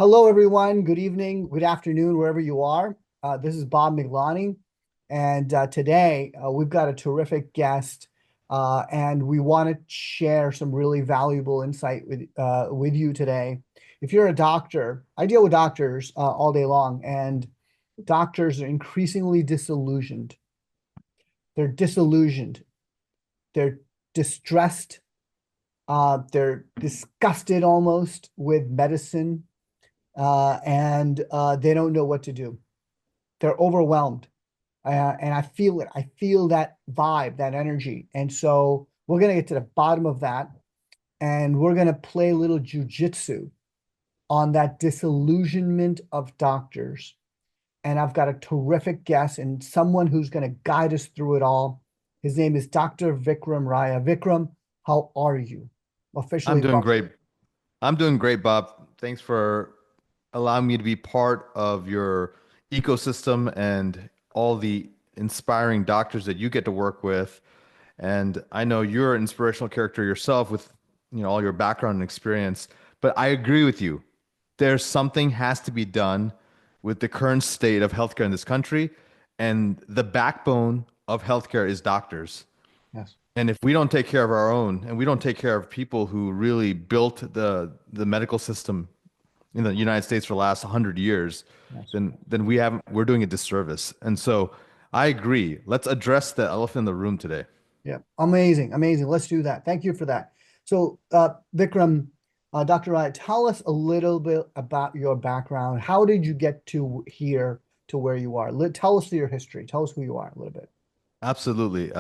Hello, everyone. Good evening, good afternoon, wherever you are. This is Bob Miglani, and today we've got a terrific guest, and we want to share some really valuable insight with you today. If you're a doctor, I deal with doctors all day long, and doctors are increasingly disillusioned. They're disillusioned. They're distressed. They're disgusted almost with medicine and they don't know what to do. They're overwhelmed, and I feel it. I feel that vibe, that energy, and so we're gonna get to the bottom of that, and we're gonna play a little jujitsu on that disillusionment of doctors. And I've got a terrific guest and someone who's gonna guide us through it all. His name is Dr. Vikram Raya. Vikram, how are you? I'm Officially doing welcome. great. I'm doing great, Bob. Thanks for allowing me to be part of your ecosystem and all the inspiring doctors that you get to work with. And I know you're an inspirational character yourself with, all your background and experience. But I agree with you. There's something has to be done with the current state of healthcare in this country, and the backbone of healthcare is doctors. Yes. And if we don't take care of our own, and we don't take care of people who really built the medical system in the United States for the last 100 years, Yes. then we're doing a disservice. And so I agree. Let's address the elephant in the room today. Yeah, amazing, amazing. Let's do that. Thank you for that. So, Vikram, Dr. Rai, tell us a little bit about your background. How did you get to here to where you are? Tell us your history. Tell us who you are a little bit. Absolutely.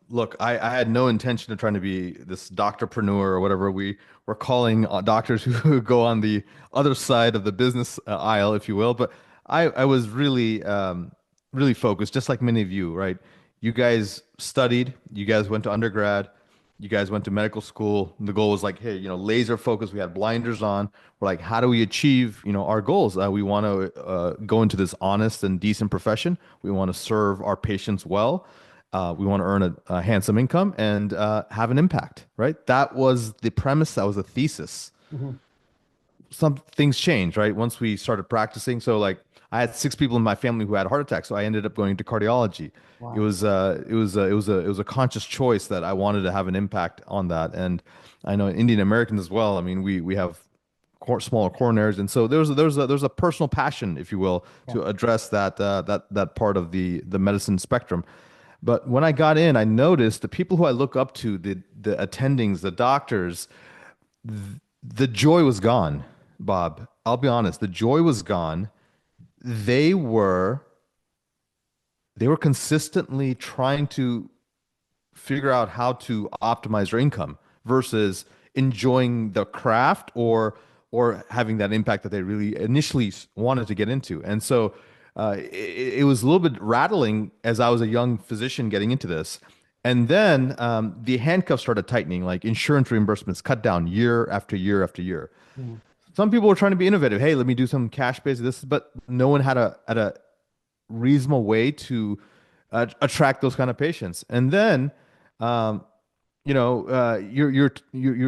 Look, I had no intention of trying to be this doctor-preneur or whatever we were calling doctors who go on the other side of the business aisle, if you will. But I was really, really focused, just like many of you, right? You guys studied, you guys went to undergrad, you guys went to medical school. And the goal was like, hey, laser focus. We had blinders on. We're like, how do we achieve, our goals? We want to go into this honest and decent profession. We want to serve our patients well. We want to earn a handsome income and have an impact, right? That was the premise. That was the thesis. Mhm. Some things changed, right? Once we started practicing. So like I had six people in my family who had heart attacks, so I ended up going to cardiology. Wow. It was a conscious choice that I wanted to have an impact on that. And I know Indian Americans as well. I mean, we have smaller coronaries, and so there's a personal passion, if you will, Yeah. to address that part of the medicine spectrum. But when I got in, I noticed the people who I look up to, the attendings, the doctors, the joy was gone, Bob. I'll be honest, the joy was gone. They were they were consistently trying to figure out how to optimize their income versus enjoying the craft or having that impact that they really initially wanted to get into. And so it was a little bit rattling as I was a young physician getting into this. And then the handcuffs started tightening, like insurance reimbursements cut down year after year after year. Mhm. Some people were trying to be innovative. Hey, let me do some cash based this, but no one had a reasonable way to attract those kind of patients. And then um, you're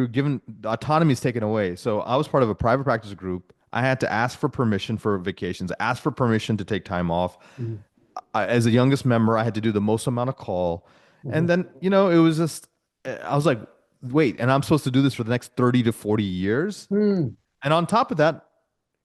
given autonomy is taken away. So I was part of a private practice group. I had to ask for permission for vacations, ask for permission to take time off. Mhm. As the youngest member, I had to do the most amount of call. And Mhm. then, it was just, I was like, wait, and I'm supposed to do this for the next 30 to 40 years? Hmm. And on top of that,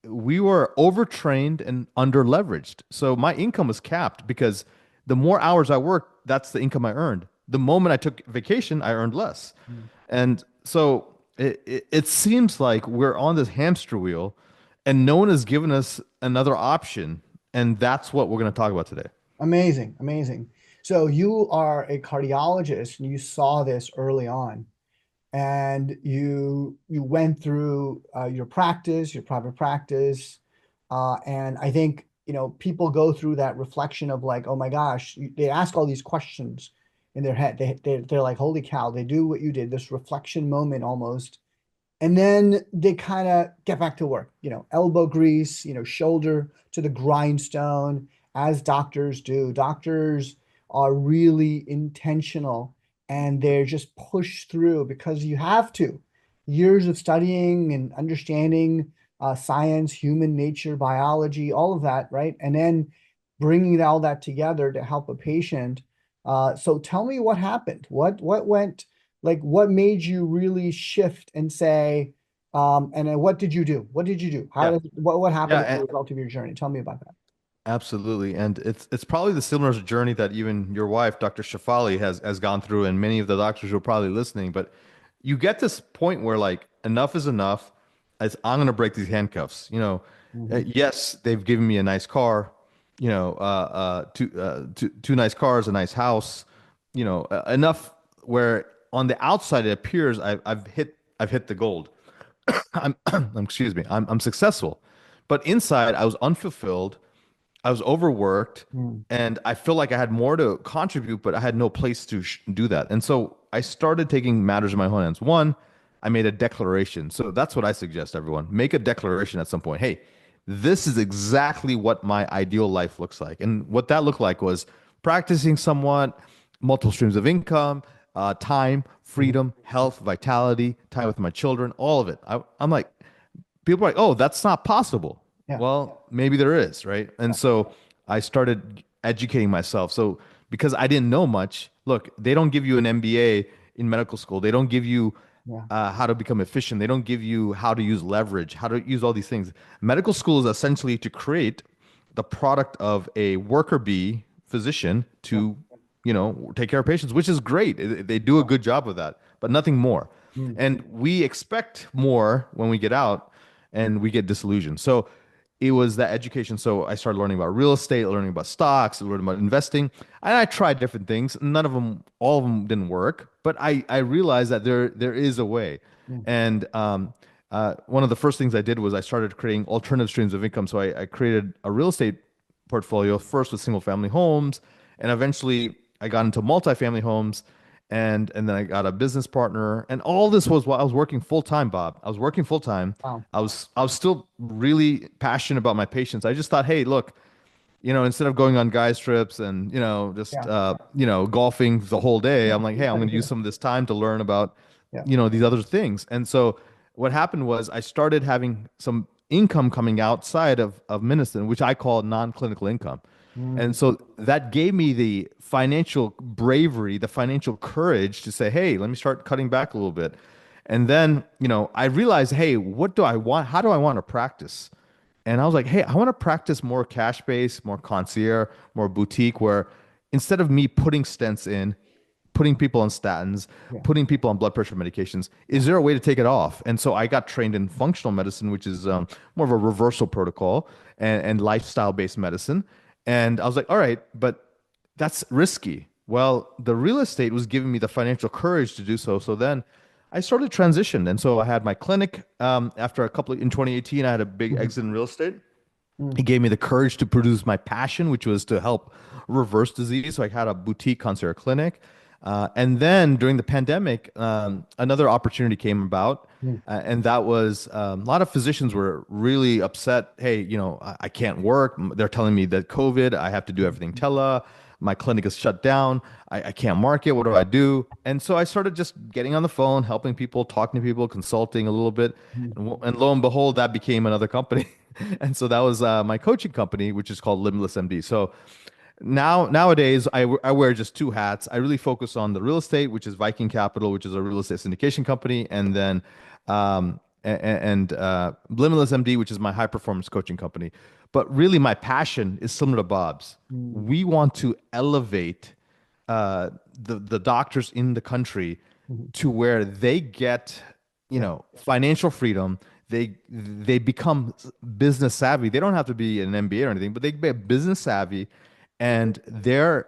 we were overtrained and under leveraged. So my income was capped because the more hours I worked, that's the income I earned. The moment I took vacation, I earned less. Mhm. And so it seems like we're on this hamster wheel and no one has given us another option. And that's what we're going to talk about today. Amazing, amazing. So you are a cardiologist and you saw this early on. And you went through your practice, your private practice, and I think people go through that reflection of like, oh my gosh, they ask all these questions in their head. They're like, holy cow, they do what you did, this reflection moment almost, and then they kind of get back to work. Elbow grease, shoulder to the grindstone, as doctors do. Doctors are really intentional and they're just pushed through because you have to. Years of studying and understanding science, human nature, biology, all of that, right? And then bringing all that together to help a patient. So tell me what happened. What went like? What made you really shift and say, and then what did you do? What did you do? Yeah. What happened as a Yeah. result of your journey? Tell me about that. Absolutely. And it's probably the similar journey that even your wife, Dr. Shafali, has gone through, and many of the doctors who are probably listening. But you get this point where like enough is enough. I'm gonna break these handcuffs. Mhm. Yes, they've given me a nice car, two nice cars, a nice house, enough where on the outside it appears I've hit the gold. Excuse me, I'm successful. But inside I was unfulfilled. I was overworked, Mm. and I feel like I had more to contribute, but I had no place to do that. And so I started taking matters in my own hands. One, I made a declaration. So that's what I suggest everyone make a declaration at some point. Hey, this is exactly what my ideal life looks like. And what that looked like was practicing somewhat, multiple streams of income, time, Mhm. freedom, health, vitality, time with my children, all of it. I'm like, people are like, oh, that's not possible. Yeah. Well, maybe there is, right? And so I started educating myself. So because I didn't know much, look, they don't give you an MBA in medical school. They don't give you Yeah. how to become efficient. They don't give you how to use leverage, how to use all these things. Medical school is essentially to create the product of a worker bee physician Yeah. to, take care of patients, which is great. They do a good job of that, but nothing more. Mm. And we expect more when we get out and we get disillusioned. So it was that education. So I started learning about real estate, learning about stocks, learning about investing. And I tried different things. None of them, all of them didn't work, but I realized that there is a way. Mm. And one of the first things I did was I started creating alternative streams of income. So I created a real estate portfolio first with single family homes, and eventually I got into multifamily homes, and then I got a business partner, and all this was while I was working full time, Bob. I was working full time. Wow. I was still really passionate about my patients. I just thought, hey, look, instead of going on guys trips and just Yeah. golfing the whole day, I'm like, hey, I'm going to use Yeah. some of this time to learn about Yeah. these other things. And so what happened was I started having some income coming outside of medicine, which I call non-clinical income. Mm. And so that gave me the financial bravery, the financial courage to say, hey, let me start cutting back a little bit. And then, I realized, hey, what do I want? How do I want to practice? And I was like, hey, I want to practice more cash based, more concierge, more boutique, where instead of me putting stents in, putting people on statins, Yeah. putting people on blood pressure medications, Yeah. is there a way to take it off? And so I got trained in functional medicine, which is more of a reversal protocol and lifestyle based medicine. And I was like, all right, but that's risky. Well, the real estate was giving me the financial courage to do so. So then I started transition. And so I had my clinic after in 2018, I had a big Mhm. exit in real estate. Mm. It gave me the courage to produce my passion, which was to help reverse disease. So I had a boutique concierge clinic. And then during the pandemic, another opportunity came about. Mm. And that was a lot of physicians were really upset. Hey, I can't work. They're telling me that COVID, I have to do everything tele. My clinic is shut down. I can't market. What do I do? And so I started just getting on the phone, helping people, talking to people, consulting a little bit. Mm. And lo and behold, that became another company. And so that was my coaching company, which is called Limitless MD. So nowadays, I wear just two hats. I really focus on the real estate, which is Viking Capital, which is a real estate syndication company, and then Limitless MD, which is my high performance coaching company. But really, my passion is similar to Bob's. Mm. We want to elevate the doctors in the country Mhm. to where they get Yeah. financial freedom. They become business savvy. They don't have to be an MBA or anything, but they get business savvy, and their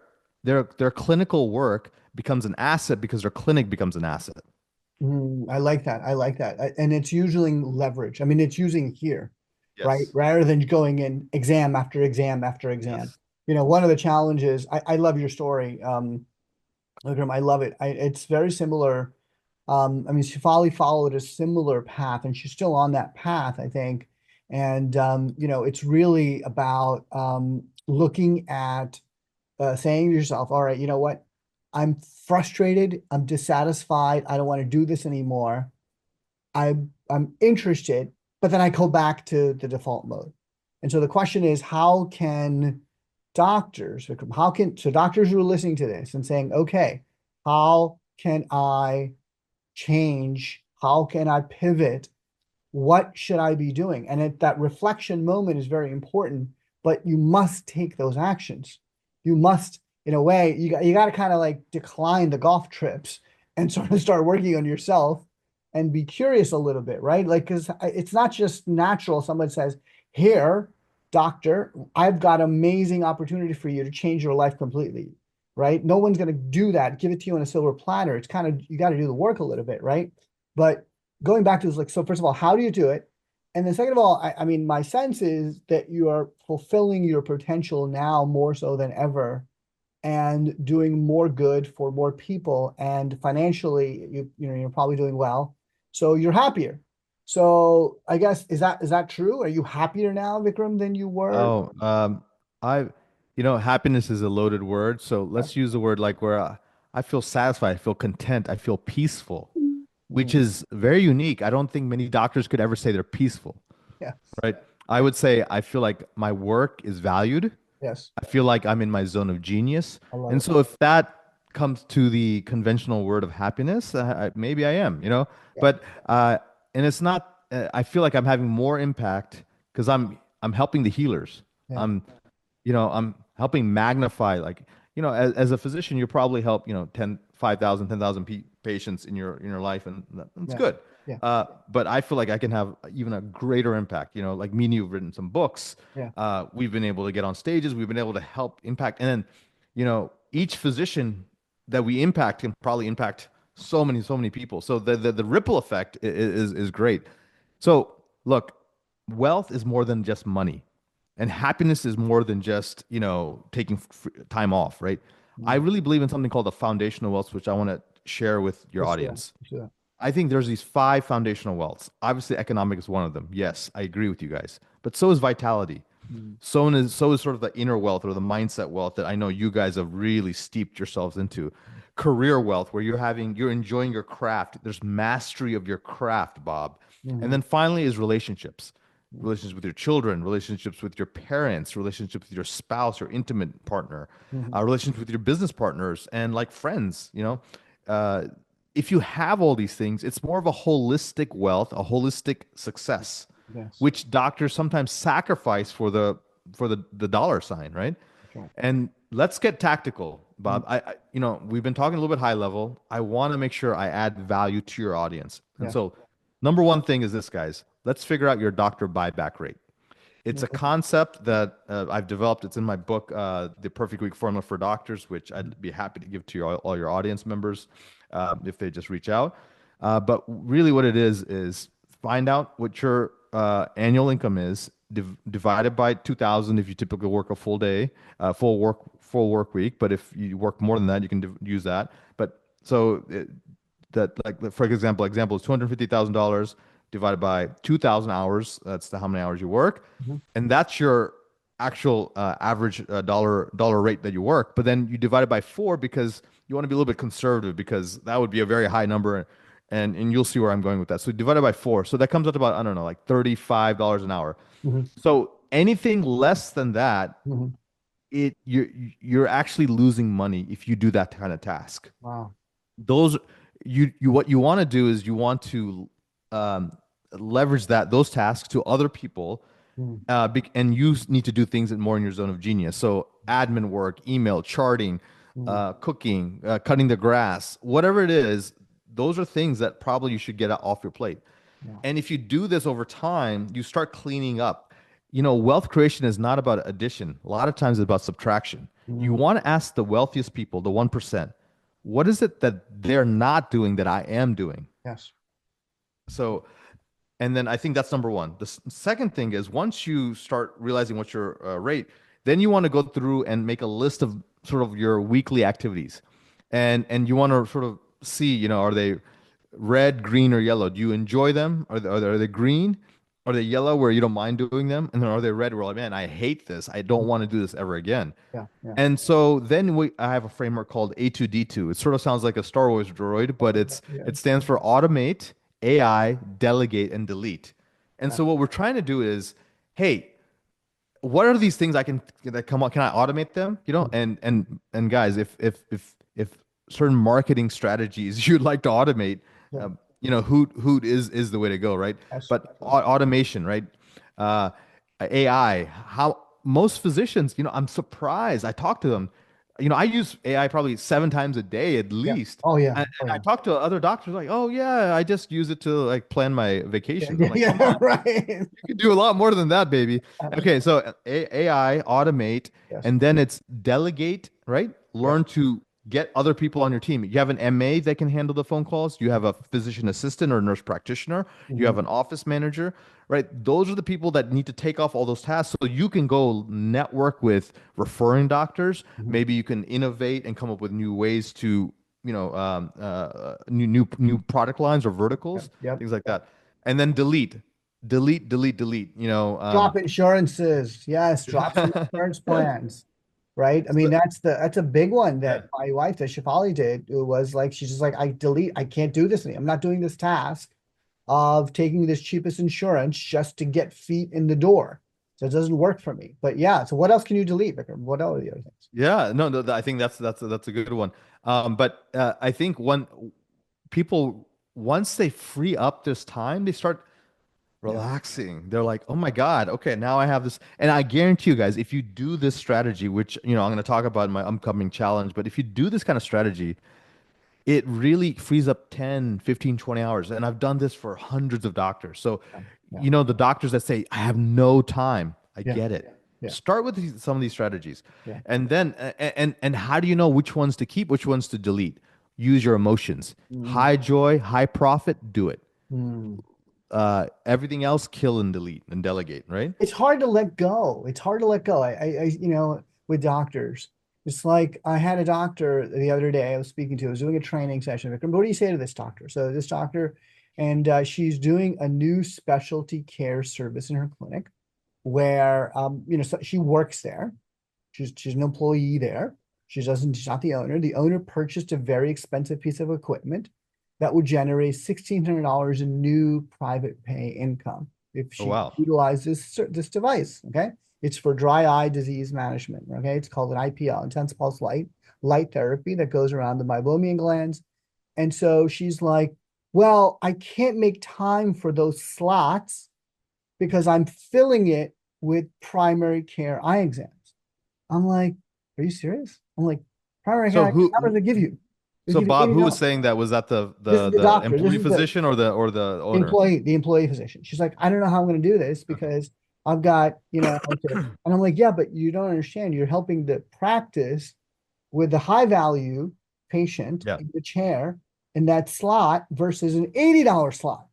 clinical work becomes an asset because their clinic becomes an asset. I like that. I like that. And it's using leverage. I mean, it's using here, right? Yes. Rather than going in exam after exam after exam. Yes. One of the challenges, I love your story. Vikram, I love it. It's very similar. I mean, Shefali followed a similar path, and she's still on that path, I think. And it's really about looking at saying to yourself, all right, you know what? I'm frustrated. I'm dissatisfied. I don't want to do this anymore. I'm interested. but then I go back to the default mode. And so the question is, how can doctors, Vikram, so doctors who are listening to this and saying, okay, how can I change? How can I pivot? What should I be doing? And that reflection moment is very important, but you must take those actions. You must, in a way, you got to kind of like decline the golf trips and sort of start working on yourself and be curious a little bit, right? Like, because it's not just natural. Someone says, here, doctor, I've got amazing opportunity for you to change your life completely, right? No one's going to do that, give it to you on a silver platter. It's kind of, you got to do the work a little bit, right? But going back to this, like, so first of all, how do you do it? And then second of all, I mean, my sense is that you are fulfilling your potential now more so than ever and doing more good for more people. And financially, you know, you're probably doing well. So you're happier. So I guess, is that true? Are you happier now, Vikram, than you were? Oh, I, happiness is a loaded word. So Yeah. let's use the word like where I feel satisfied, I feel content, I feel peaceful, which Mm. is very unique. I don't think many doctors could ever say they're peaceful, Yeah. right? I would say I feel like my work is valued. Yes. I feel like I'm in my zone of genius. I love And it. so if that comes to the conventional word of happiness, maybe I am, Yeah. but and it's not, I feel like I'm having more impact because I'm helping the healers. Yeah. I'm I'm helping magnify, like, as a physician, you probably help, 10, 5,000, 10,000 patients in your life, and that's Yeah. good. Yeah. But I feel like I can have even a greater impact. Like me and you've written some books. Yeah. We've been able to get on stages. We've been able to help impact. And then, each physician that we impact can probably impact so many people. So the ripple effect is great. So look, wealth is more than just money, and happiness is more than just, taking time off, right? I Mm. really believe in something called the foundational wealth, which I want to share with your Let's do that. audience. Let's do that. I think there's these five foundational wealths. Obviously, economic is one of them. Yes, I agree with you guys. But so is vitality. Mm. So is sort of the inner wealth or the mindset wealth that I know you guys have really steeped yourselves into. Career wealth, where you're enjoying your craft. There's mastery of your craft, Bob. And Mhm. then finally is relationships. Mhm. Relationships with your children, relationships with your parents, relationships with your spouse or intimate partner, Mhm. relationships with your business partners and like friends, Uh, if you have all these things, it's more of a holistic wealth, a holistic success, Yes. which doctors sometimes sacrifice for the dollar sign, right? That's right. And let's get tactical, Mm. Bob. We've been talking a little bit high level. I want to make sure I add value to your audience. And Yeah. so, number one thing is this, guys. Let's figure out your doctor buyback rate. It's a Okay. concept that I've developed. It's in my book, The Perfect Week Formula for Doctors, which I'd be happy to give to all your audience members if they just reach out. But really, what it is find out what your annual income is, divided by 2,000 if you typically work a full day, full work week. But if you work more than that, you can use that. But so that, like, for example is $250,000 divided by 2,000 hours. That's how many hours you work, Mhm. and that's your actual average dollar rate that you work. But then you divide it by four because you want to be a little bit conservative, because that would be a very high number, and you'll see where I'm going with that. So divide it by four, so that comes out to about, I don't know, like $35 an hour. Mhm. So anything less than that, Mhm. you're actually losing money if you do that kind of task. Wow. Those you What you want to do is you want to um, leverage those tasks to other people, Mhm. and you need to do things that more in your zone of genius. So admin work, email, charting, Mhm. cooking, cutting the grass, whatever it is. Those are things that probably you should get off your plate. Yeah. And if you do this over time, you start cleaning up. Wealth creation is not about addition. A lot of times it's about subtraction. You Mhm. want to ask the wealthiest people, the 1%, what is it that they're not doing that I am doing? Yes. So, and then I think that's number one. The second thing is, once you start realizing what's your rate, then you want to go through and make a list of sort of your weekly activities, and you want to sort of see, are they red, green, or yellow? Do you enjoy them? Are they green? Are they yellow where you don't mind doing them? And then are they red where, like, man, I hate this. I don't want to do this ever again. Yeah. Yeah. And so then I have a framework called A2D2. It sort of sounds like a Star Wars droid, but Yeah. it stands for automate, AI, delegate, and delete. And so what we're trying to do is, hey, what are these things I can that come on? Can I automate them? You know, and guys, if certain marketing strategies you'd like to automate, Yeah. Hoot is the way to go, right? Yes. But automation, right? Uh, AI. How most physicians, I'm surprised. I talk to them. I use AI probably 7 times a day at Yeah. least. Oh yeah. And Oh I yeah. talk to other doctors like, oh yeah, I just use it to like plan my Yeah. vacations. I'm Yeah. like, come Yeah. on, Right. you can do a lot more than that, baby. Okay, Absolutely. so AI, automate, Yes. and then it's delegate, right? Yeah. Learn to get other people on your team. You have an MA that can handle the phone calls. You have a physician assistant or nurse practitioner. You Hmm. have an office manager, right? Those are the people that need to take off all those tasks so you can go network with referring doctors. Hmm. Maybe you can innovate and come up with new ways to, new product lines or Yep. verticals, Yep. things like that. And then delete. Drop insurances. Yes. Drop some insurance plans. Right. I mean, So- that's a big one yeah. that my wife, that Shafali did. It was like, she's just like, I can't do this. I'm not doing this task of taking this cheapest insurance just to get feet in the door. So it doesn't work for me. But yeah, so what else can you delete, Vikram? What are the other things? Yeah, no, no, I think that's a good one. But I think when people once they free up this time, they start Yeah. relaxing. They're like, "Oh my God, okay, now I have this." And I guarantee you guys, if you do this strategy, which I'm going to talk about in my upcoming challenge, but if you do this kind of strategy, it really frees up 10, 15, 20 hours. And I've done this for hundreds of doctors. So, Yeah. the doctors that say, I have no time, I Yeah. get it. Yeah. Start with some of these strategies. Yeah. And then, and how do you know which ones to keep, which ones to delete? Use your emotions. Mm. High joy, high profit, do it. Mm. Everything else, kill and delete and delegate, right? It's hard to let go. It's hard to let go. With doctors, it's like I had a doctor the other day I was speaking to. I was doing a training session. Vikram, what do you say to this doctor? So this doctor, and she's doing a new specialty care service in her clinic where, so she works there. She's an employee there. She's not the owner. The owner purchased a very expensive piece of equipment that would generate $1,600 in new private pay income if Oh, she wow. utilizes this device. Okay. It's for dry eye disease management. Okay. It's called an IPL, intense pulse light therapy that goes around the meibomian glands. And so she's like, well, I can't make time for those slots because I'm filling it with primary care eye exams. I'm like, are you serious? I'm like, primary So care, how much they give you? They so give you Bob, who was $80. saying that? Was that the This the is the the doctor. This employee is the physician or the owner? the employee physician. She's like, I don't know how I'm going to do this Okay. because I've got, okay. And I'm like, yeah, but you don't understand. You're helping the practice with the high value patient Yeah. in the chair in that slot versus an $80 slot.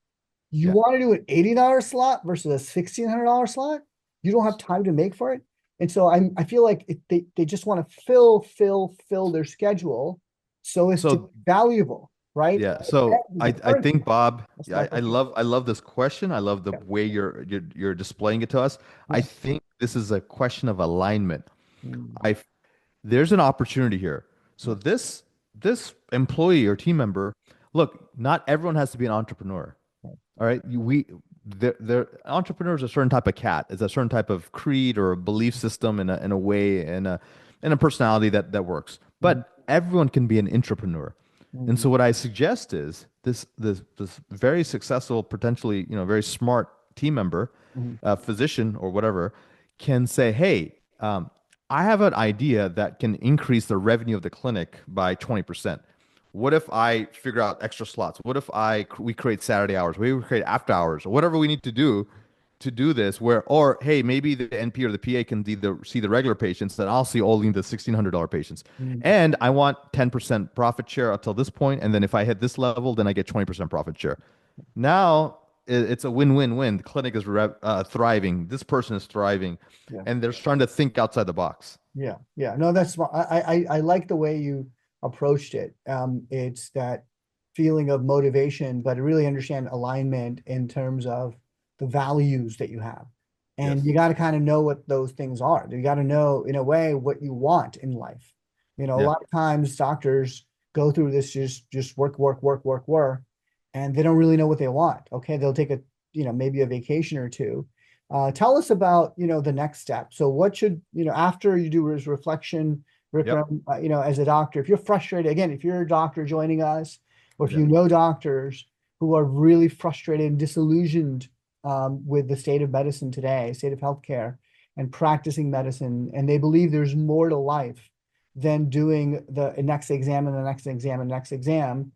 You Yeah. want to do an $80 slot versus a $1,600 slot? You don't have time to make for it. And so I feel like they just want to fill their schedule so as to be So valuable, right? yeah. So The I current, think Bob, that's yeah, my question. I love this question. I love the Yeah, way you're displaying it to us. I yeah. think this is a question of alignment. Mm, I There's an opportunity here. So yeah, this employee or team member, look, not everyone has to be an entrepreneur. right. All right. They're entrepreneurs are a certain type of cat. It's a certain type of creed or a belief system in a way in a personality that works. Mhm, But everyone can be an entrepreneur. And mhm, so what I suggest is this very successful, potentially, very smart team member, mhm, physician or whatever, can say, hey, I have an idea that can increase the revenue of the clinic by 20%. What if I figure out extra slots? What if we create Saturday hours? We create after hours or whatever we need to do this or hey, maybe the NP or the PA can see the regular patients, then I'll see only the $1,600 patients. mhm. And I want 10% profit share until this point, and then if I hit this level, then I get 20% profit share. Now it's a win-win-win. The clinic is thriving. This person is thriving, Yeah. and they're trying to think outside the box. Yeah, yeah. No, that's smart. I like the way you approached it. It's that feeling of motivation, but really understand alignment in terms of the values that you have. And you Yes. got to kind of know what those things are. You got to know, in a way, what you want in life. A Yeah. lot of times doctors go through this just work, work, work, work, work, and they don't really know what they want. Okay, they'll take a maybe a vacation or two. Tell us about, the next step. So what should, after you do this reflection, Yep. Vikram, as a doctor, if you're frustrated, again, if you're a doctor joining us, or if Yeah. you know doctors who are really frustrated and disillusioned with the state of medicine today, state of healthcare and practicing medicine, and they believe there's more to life than doing the next exam and the next exam and next exam,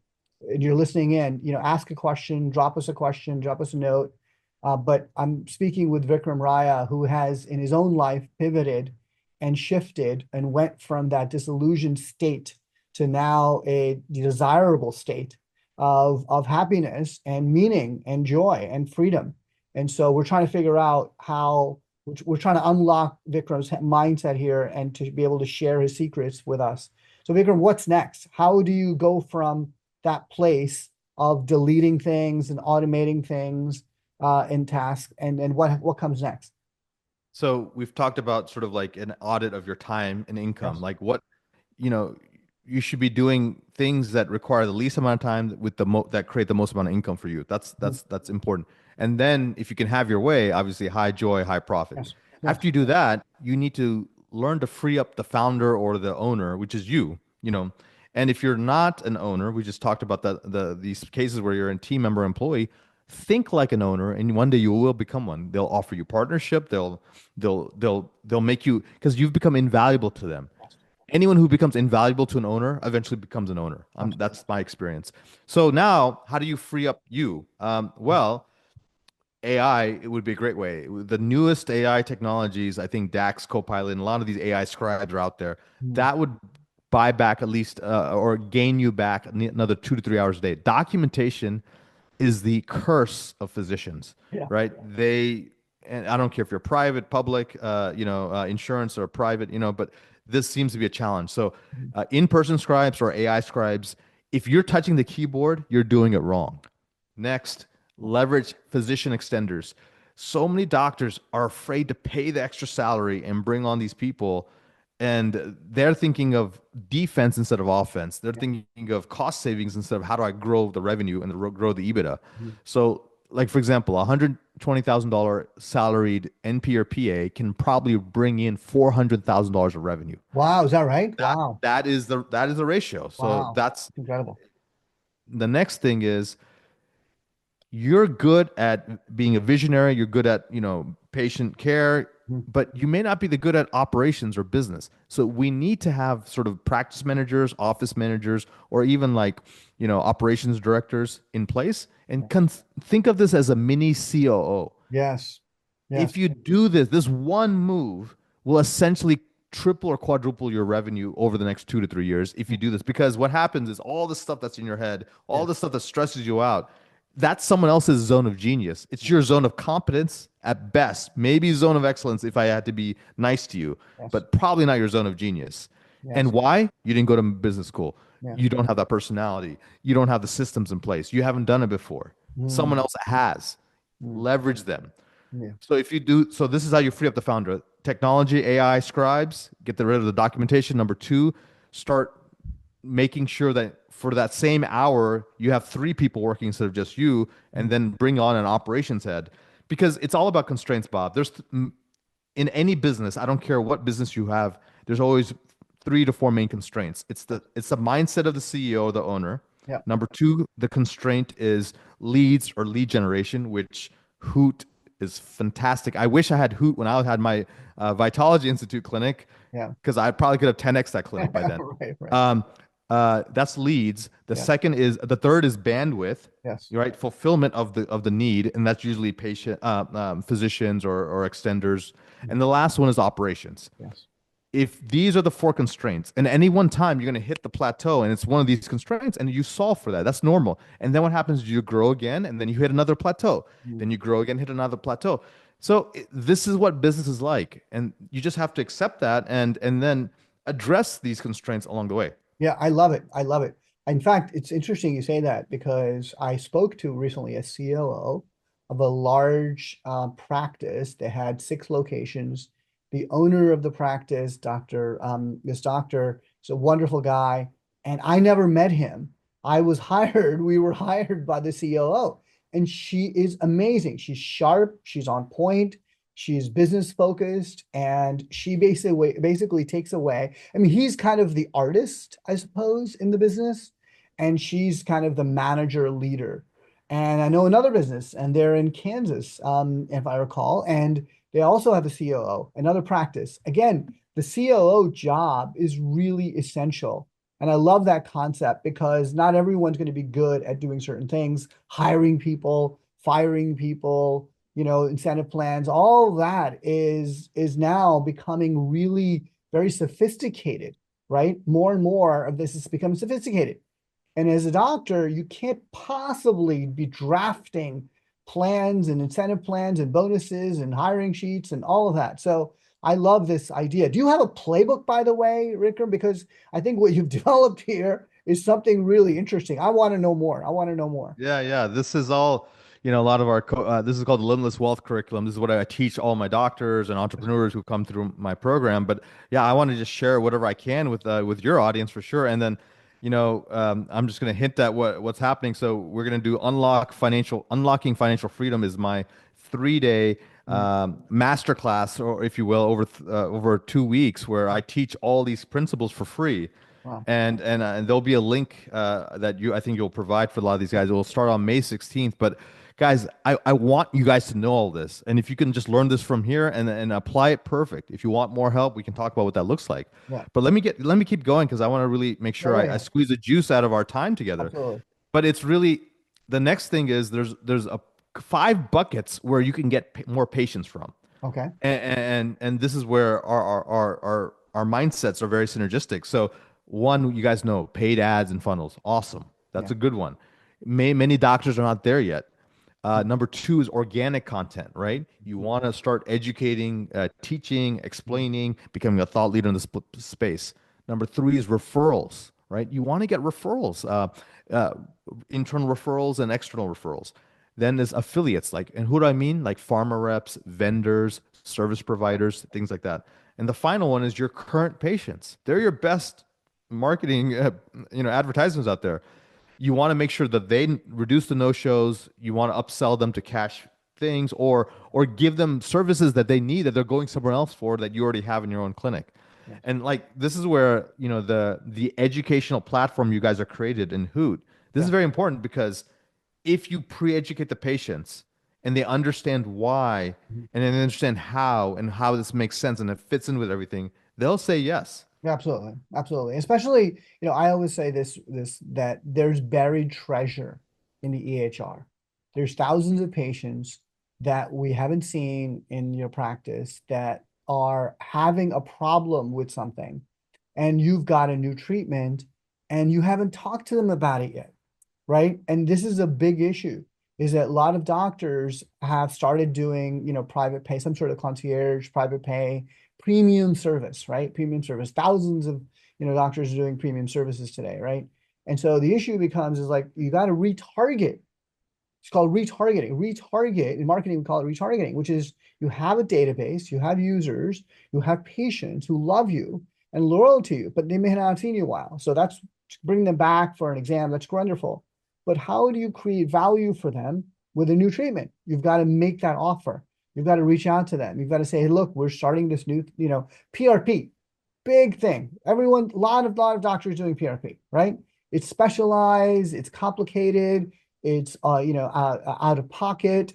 and you're listening in, ask a question, drop us a question, drop us a note. But I'm speaking with Vikram Raya, who has in his own life pivoted and shifted and went from that disillusioned state to now a desirable state of happiness and meaning and joy and freedom. And so we're trying to figure out how we're trying to unlock Vikram's mindset here and to be able to share his secrets with us. So Vikram, what's next? How do you go from that place of deleting things and automating things in tasks, and what comes next? So we've talked about sort of like an audit of your time and income, Yes. like what, you know, you should be doing things that require the least amount of time with the that create the most amount of income for you. Mhm. That's important. And then if you can have your way, obviously high joy, high profit. Yes. Yes. After you do that, you need to learn to free up the founder or the owner, which is you, you know. And if you're not an owner, we just talked about these cases where you're a team member employee, think like an owner and one day you will become one. They'll offer you partnership, they'll make you because you've become invaluable to them. Yes. Anyone who becomes invaluable to an owner eventually becomes an owner. Absolutely. That's my experience. So now, how do you free up you? Well, AI, it would be a great way. The newest AI technologies, I think DAX, Copilot, and a lot of these AI scribes are out there. Mhm. That would buy back at least or gain you back another 2 to 3 hours a day. Documentation is the curse of physicians, Yeah. right? And I don't care if you're private, public, insurance or private, but this seems to be a challenge. So, Mhm. in-person scribes or AI scribes, if you're touching the keyboard, you're doing it wrong. Next, leverage physician extenders. So many doctors are afraid to pay the extra salary and bring on these people, and they're thinking of defense instead of offense. They're Yeah. thinking of cost savings instead of how do I grow the revenue and grow the EBITDA. Mhm. So, like for example, $120,000 salaried NP or PA can probably bring in $400,000 of revenue. Wow, is that right? That Wow. that is the ratio. So Wow. that's Incredible. the next thing is you're good at being a visionary, you're good at, patient care, Mhm. but you may not be the good at operations or business. So we need to have sort of practice managers, office managers, or even like, operations directors in place and Yeah. think of this as a mini COO. Yes. If Yes. you do this one move will essentially triple or quadruple your revenue over the next 2 to 3 years if you do this. Because what happens is all the stuff that's in your head, all Yeah. the stuff that stresses you out, that's someone else's zone of genius. It's your zone of competence at best, maybe zone of excellence if I had to be nice to you, Yes. but probably not your zone of genius. And Yes. why? You didn't go to business school. Yeah. You don't have that personality. You don't have the systems in place. You haven't done it before. Someone Mm. else has. Mm. Leverage them. Yeah. So if you do, so this is how you free up the founder. Technology, AI, scribes, rid of the documentation. Number two, start making sure that for that same hour, you have three people working instead of just you, and Mm. then bring on an operations head. Because it's all about constraints, Bob. In any business, I don't care what business you have, there's always 3 to 4 main constraints. It's the mindset of the CEO or the owner. Yeah. Number two, the constraint is leads or lead generation, which Hoot is fantastic. I wish I had Hoot when I had my Vitology Institute clinic Yeah. because I probably could have 10x that clinic by then. Right. Right. Um, that's leads. Yeah. The third is bandwidth, Yes. right? Fulfillment of the need, and that's usually physicians or extenders. Mm. And the last one is operations. Yes. If these are the four constraints, and any one time you're going to hit the plateau, and it's one of these constraints, and you solve for that, that's normal. And then what happens is you grow again, and then you hit another plateau. Mm. Then you grow again, hit another plateau. So this is what business is like, and you just have to accept that and then address these constraints along the way. Yeah, I love it. I love it. In fact, it's interesting you say that because I spoke to recently a COO of a large practice. They had 6 locations. The owner of the practice, this doctor, is a wonderful guy, and I never met him. I was hired. We were hired by the COO, and she is amazing. She's sharp, she's on point, she's business focused, and she basically takes away. I mean, he's kind of the artist, I suppose, in the business, and she's kind of the manager leader. And I know another business, and they're in Kansas, if I recall, and they also have a COO, another practice. Again, the COO job is really essential. And I love that concept because not everyone's going to be good at doing certain things, hiring people, firing people, incentive plans, all that is now becoming really very sophisticated, right? More and more of this is becoming sophisticated. And as a doctor, you can't possibly be drafting plans and incentive plans and bonuses and hiring sheets and all of that. So I love this idea. Do you have a playbook, by the way, Vikram? Because I think what you've developed here is something really interesting. I want to know more. I want to know more. Yeah, yeah. This is all, a lot of our this is called the Limitless Wealth Curriculum. This is what I teach all my doctors and entrepreneurs who come through my program. But yeah, I want to just share whatever I can with your audience for sure. And then, I'm just going to hint at what's happening. So we're going to do Unlocking Financial Freedom is my 3-day Mm. masterclass, or if you will, over 2 weeks, where I teach all these principles for free. Wow. And there'll be a link that I think you'll provide for a lot of these guys. It will start on May 16th. But guys, I want you guys to know all this. And if you can just learn this from here and apply it, perfect. If you want more help, we can talk about what that looks like. Yeah. But let me keep going because I want to really make Yeah, sure yeah, I yeah. squeeze the juice out of our time together. Absolutely. But it's really the next thing is there's a 5 buckets where you can get more patients from. Okay. And this is where our mindsets are very synergistic. So one, you guys know paid ads and funnels. Awesome. That's Yeah. a good one. Many doctors are not there yet. Number two is organic content, right? You want to start educating, teaching, explaining, becoming a thought leader in this space. Number three is referrals, right? You want to get referrals, internal referrals and external referrals. Then there's affiliates, and who do I mean? Like pharma reps, vendors, service providers, things like that. And the final one is your current patients. They're your best marketing, advertisements out there. You want to make sure that they reduce the no-shows. You want to upsell them to cash things, or give them services that they need that they're going somewhere else for that you already have in your own clinic. Yeah. And this is where, the educational platform you guys are created in Hoot. This is Yeah. very important because if you pre-educate the patients and they understand why Mhm. and then they understand how and how this makes sense and it fits in with everything, they'll say yes. Yeah, absolutely. Absolutely. Especially, I always say this that there's buried treasure in the EHR. There's thousands of patients that we haven't seen in your practice that are having a problem with something, and you've got a new treatment and you haven't talked to them about it yet, right? And this is a big issue, is that a lot of doctors have started doing, private pay, some sort of concierge, private pay, premium service, right? Premium service. Thousands of, doctors are doing premium services today, right? And so the issue becomes is like you got to retarget. It's called retargeting. Retarget in marketing, we call it retargeting, which is you have a database, you have users, you have patients who love you and loyal to you, but they may not have seen you in a while. So that's bring them back for an exam. That's wonderful. But how do you create value for them with a new treatment? You've got to make that offer. You've got to reach out to them. You've got to say, hey, look, we're starting this new, PRP, big thing. Everyone, a lot of doctors doing PRP, right? It's specialized, it's complicated, it's out of pocket.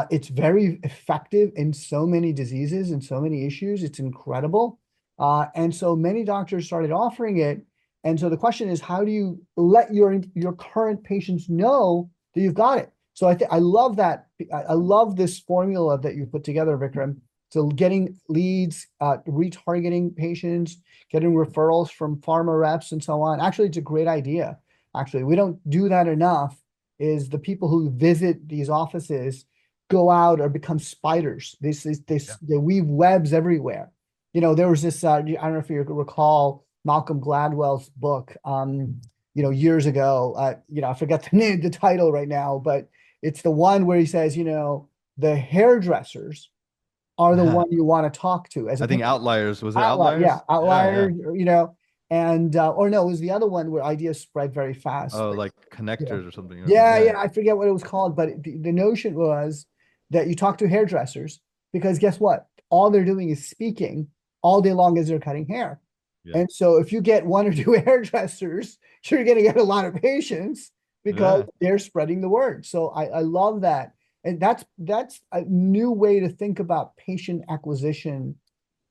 It's very effective in so many diseases and so many issues. It's incredible. And so many doctors started offering it. And so the question is, how do you let your current patients know that you've got it? So I love that. I love this formula that you put together, Vikram. So getting leads, retargeting patients, getting referrals from pharma reps and so on. Actually, it's a great idea. Actually, we don't do that enough. Is the people who visit these offices go out or become spiders. They weave webs everywhere. There was this, I don't know if you recall Malcolm Gladwell's book, years ago. I forget the title right now, but it's the one where he says, the hairdressers are the I one you want to talk to as think opposed to Outliers. Was it outlier, yeah, Outliers? Yeah, yeah. outliers, and or no, it was the other one where ideas spread very fast. Oh, like Yeah. connectors or something or something. Yeah, Yeah, yeah, I forget what it was called, but the notion was that you talk to hairdressers because guess what? All they're doing is speaking all day long as they're cutting hair. yeah, And so if you get one or two hairdressers, you're going to get a lot of patients because yeah. they're spreading the word. So I love that. And that's a new way to think about patient acquisition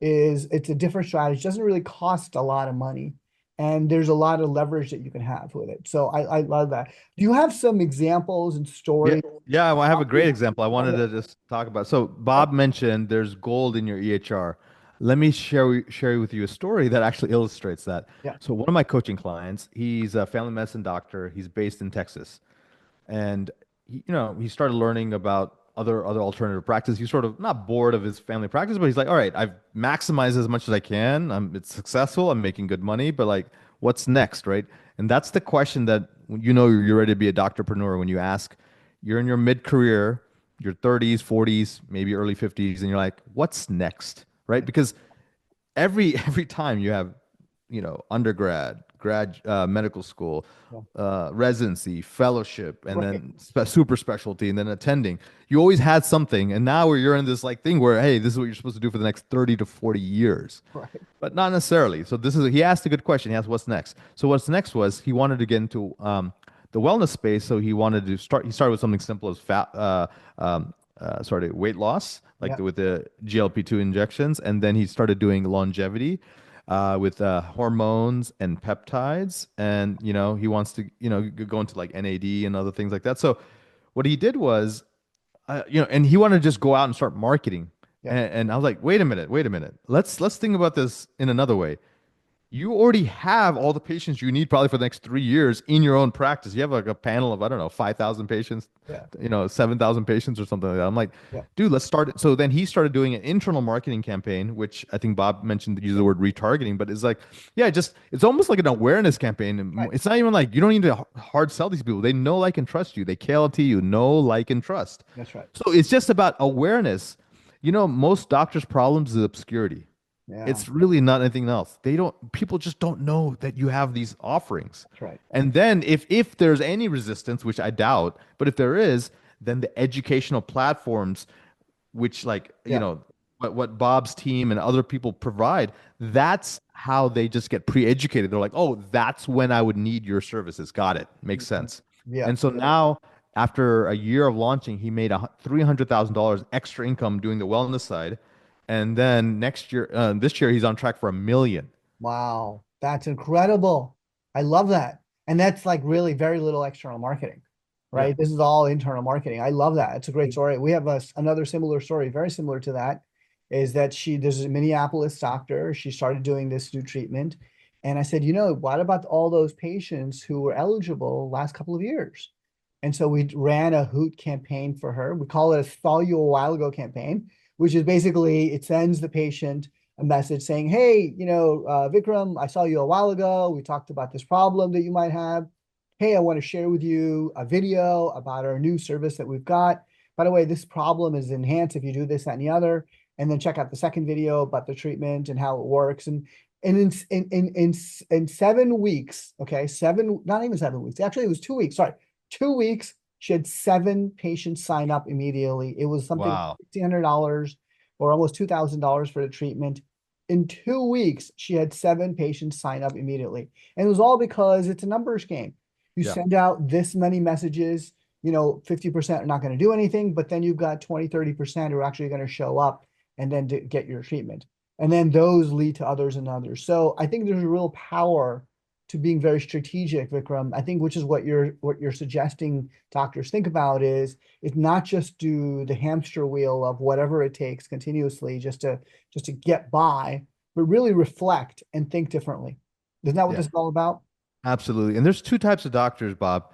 is it's a different strategy. It doesn't really cost a lot of money. And there's a lot of leverage that you can have with it. So I love that. Do you have some examples and Yeah, stories? yeah. Well, I have a great Yeah. example I wanted Okay. to just talk about. So Bob mentioned there's gold in your EHR. Let me share with you a story that actually illustrates that. Yeah. So one of my coaching clients, he's a family medicine doctor. He's based in Texas, and he started learning about other alternative practice. He's sort of not bored of his family practice, but he's like, all right, I've maximized as much as I can. It's successful. I'm making good money, but like, what's next, right? And that's the question that you're ready to be a doctorpreneur when you ask. You're in your mid-career, your 30s, 40s, maybe early 50s, and you're like, what's next, right? Because every time you have undergrad, medical school, Yeah. residency, fellowship, and Right. then super specialty, and then attending, you always had something. And now you're in this like thing where, hey, this is what you're supposed to do for the next 30 to 40 years, Right. but not necessarily. So he asked a good question. He asked what's next. So what's next was he wanted to get into the wellness space. So he started with something simple as weight loss, like Yeah. with the GLP-2 injections, and then he started doing longevity with hormones and peptides, and he wants to go into like NAD and other things like that. So what he did was, and he wanted to just go out and start marketing, Yeah. and I was like, wait a minute, let's think about this in another way. You already have all the patients you need probably for the next 3 years in your own practice. You have like a panel of, I don't know, 5,000 patients, Yeah. 7,000 patients or something like that. I'm like, Yeah. dude, let's start it. So then he started doing an internal marketing campaign, which I think Bob mentioned, use the word retargeting, but it's like, yeah, it's almost like an awareness campaign. And Right. it's not even like you don't need to hard sell these people. They know, like, and trust you. They KLT you, know, like, and trust. That's right. So it's just about awareness. Most doctors' problems is obscurity. Yeah. It's really not anything else. People just don't know that you have these offerings. That's right. And then if there's any resistance, which I doubt, but if there is, then the educational platforms, which like, Yeah. what Bob's team and other people provide, that's how they just get pre-educated. They're like, "Oh, that's when I would need your services." Got it. Makes Yeah. sense. Yeah. And so now after a year of launching, he made $300,000 extra income doing the wellness side. And then this year, he's on track for 1 million. Wow. That's incredible. I love that. And that's like really very little external marketing, Yeah. right? This is all internal marketing. I love that. It's a great story. We have another similar story, very similar to that, is that there's a Minneapolis doctor. She started doing this new treatment. And I said, what about all those patients who were eligible last couple of years? And so we ran a Hoot campaign for her. We call it a Saw You a While Ago campaign, which is basically it sends the patient a message saying, hey, Vikram, I saw you a while ago. We talked about this problem that you might have. Hey, I want to share with you a video about our new service that we've got. By the way, this problem is enhanced if you do this, that, and the other. And then check out the second video about the treatment and how it works. And in 7 weeks, okay, not even 7 weeks. Actually, it was 2 weeks. Sorry, 2 weeks. She had 7 patients sign up immediately. It was something like Wow. $1,600 or almost $2,000 for the treatment. In 2 weeks, she had 7 patients sign up immediately. And it was all because it's a numbers game. You Yeah. send out this many messages, 50% are not going to do anything, but then you've got 20, 30% who are actually going to show up and then to get your treatment. And then those lead to others and others. So I think there's a real power to being very strategic, Vikram. I think which is what you're suggesting doctors think about is not just do the hamster wheel of whatever it takes continuously just to get by, but really reflect and think differently. Isn't that what Yeah. this is all about? Absolutely. And there's two types of doctors, Bob.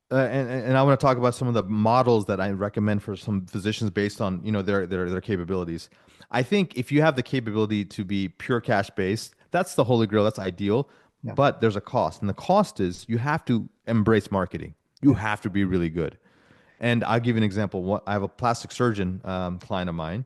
And I want to talk about some of the models that I recommend for some physicians based on their capabilities. I think if you have the capability to be pure cash based, that's the holy grail. That's ideal. Yeah, But there's a cost, and the cost is you have to embrace marketing. You yeah, have to be really good. And I'll give you an example. I have a plastic surgeon client of mine.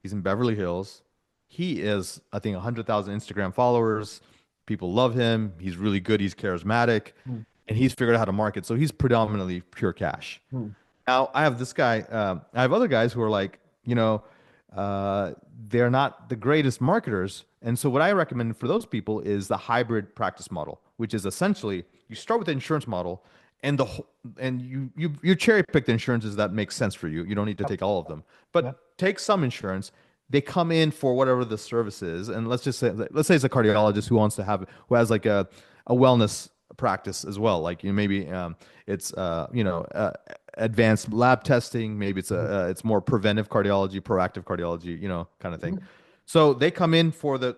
He's in Beverly Hills. He is, I think, 100,000 Instagram followers. People love him. He's really good. He's charismatic, mm, and he's figured out how to market. So he's predominantly pure cash. mm, Now I have this guy. I have other guys who are like, they're not the greatest marketers. And so what I recommend for those people is the hybrid practice model, which is essentially you start with the insurance model, and you cherry pick the insurances that make sense for you. You don't need to yep, take all of them, yep, but take some insurance. They come in for whatever the service is, and let's say it's a cardiologist who has like a wellness practice as well. Like maybe it's advanced lab testing. Maybe mhm, it's more preventive cardiology, proactive cardiology, kind of thing. mhm, So they come in for the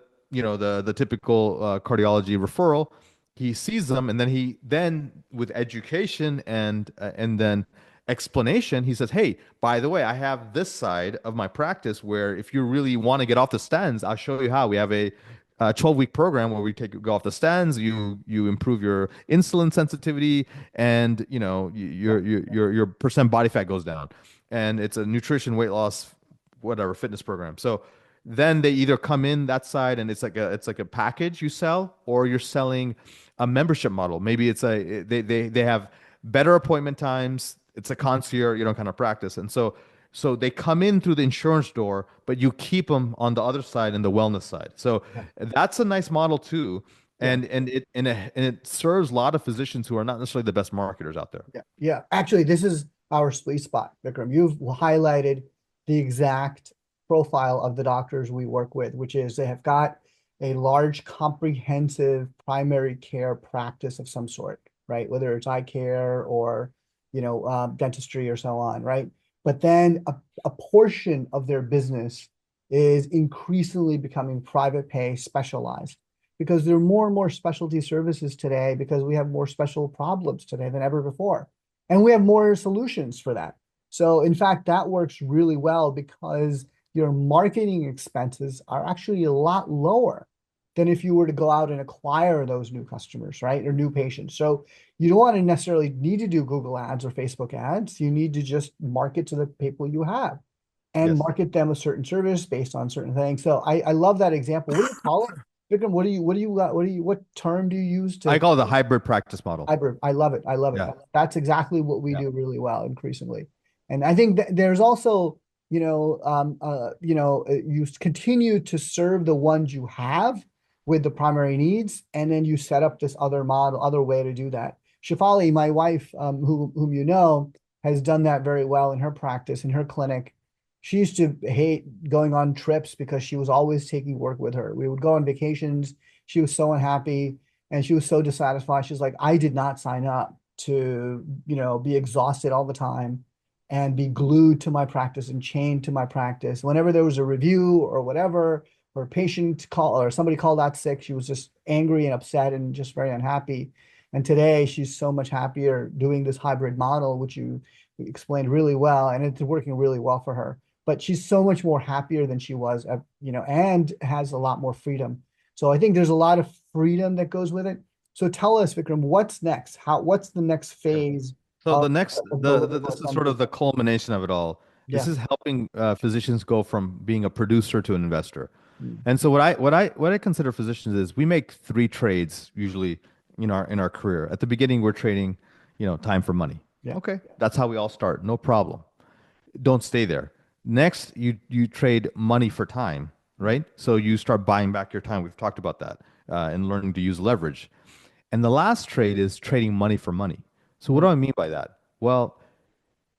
typical cardiology referral. He sees them, and then with education and then explanation, he says, "Hey, by the way, I have this side of my practice where if you really want to get off the statins, I'll show you how. We have a 12-week program where we go off the statins, you improve your insulin sensitivity, and yep, your percent body fat goes down, and it's a nutrition, weight loss, whatever fitness program. So then they either come in that side, and it's like a package you sell, or you're selling a membership model. Maybe they have better appointment times. It's a concierge, kind of practice, and so they come in through the insurance door, but you keep them on the other side and the wellness side. So yeah, that's a nice model too, yeah. and it serves a lot of physicians who are not necessarily the best marketers out there. Yeah, yeah. Actually, this is our sweet spot, Vikram. You've highlighted the exact profile of the doctors we work with, which is they have got a large, comprehensive primary care practice of some sort, right? Whether it's eye care or, dentistry or so on, right? But then a portion of their business is increasingly becoming private pay specialized because there are more and more specialty services today because we have more special problems today than ever before. And we have more solutions for that. So, in fact, that works really well because your marketing expenses are actually a lot lower than if you were to go out and acquire those new customers, right? Or new patients. So, you don't want to necessarily need to do Google ads or Facebook ads. You need to just market to the people you have and Yes. market them a certain service based on certain things. So I love that example. What do you call it? Vikram, what term do you use I to call it the hybrid practice model. hybrid? I love it. I love it. Yeah. That's exactly what we Yeah. do really well increasingly. And I think that there's also, you continue to serve the ones you have with the primary needs, and then you set up this other way to do that. Shafali, my wife, whom you know, has done that very well in her practice, in her clinic. She used to hate going on trips because she was always taking work with her. We would go on vacations. She was so unhappy and she was so dissatisfied. She's like, I did not sign up to, be exhausted all the time and be glued to my practice and chained to my practice. Whenever there was a review or whatever, or a patient call or somebody called out sick, she was just angry and upset and just very unhappy. And today she's so much happier doing this hybrid model, which you explained really well, and it's working really well for her. But she's so much more happier than she was, and has a lot more freedom. So I think there's a lot of freedom that goes with it. So tell us, Vikram, what's next? What's the next Yeah. phase So of, the next, of building this a is sort company? of the culmination of it all. This Yeah. is helping physicians go from being a producer to an investor. Mm. And so what I consider physicians is we make three trades usually in our career. At the beginning, we're trading, time for money. Yeah. Okay, that's how we all start. No problem. Don't stay there. Next, you trade money for time, right? So you start buying back your time. We've talked about that and learning to use leverage. And the last trade is trading money for money. So what Mm. do I mean by that? Well,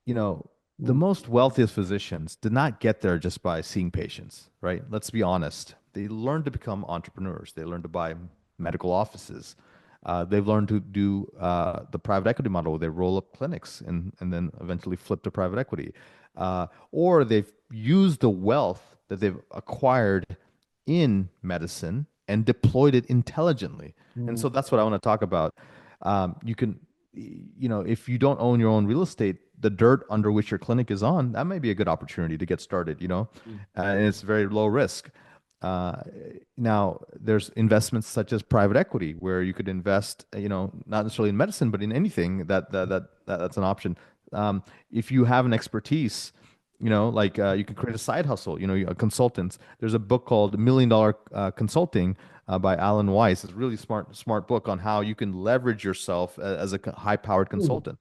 you know, the Mm. most wealthiest physicians did not get there just by seeing patients, right? Let's be honest. They learned to become entrepreneurs. They learned to buy medical offices. They've learned to do the private equity model. They roll up clinics and then eventually flip to private equity. Or they've used the wealth that they've acquired in medicine and deployed it intelligently. And Mm. so that's what I want to talk about. You can, if you don't own your own real estate, the dirt under which your clinic is on, that may be a good opportunity to get started, Mm. and it's very low risk. Uh, Now, there's investments such as private equity where you could invest, not necessarily in medicine, but in anything that's an option. If you have an expertise you can create a side hustle, a consultant. There's a book called $1 Million Consulting by Alan Weiss. It's a really smart book on how you can leverage yourself as a high-powered Hmm. consultant.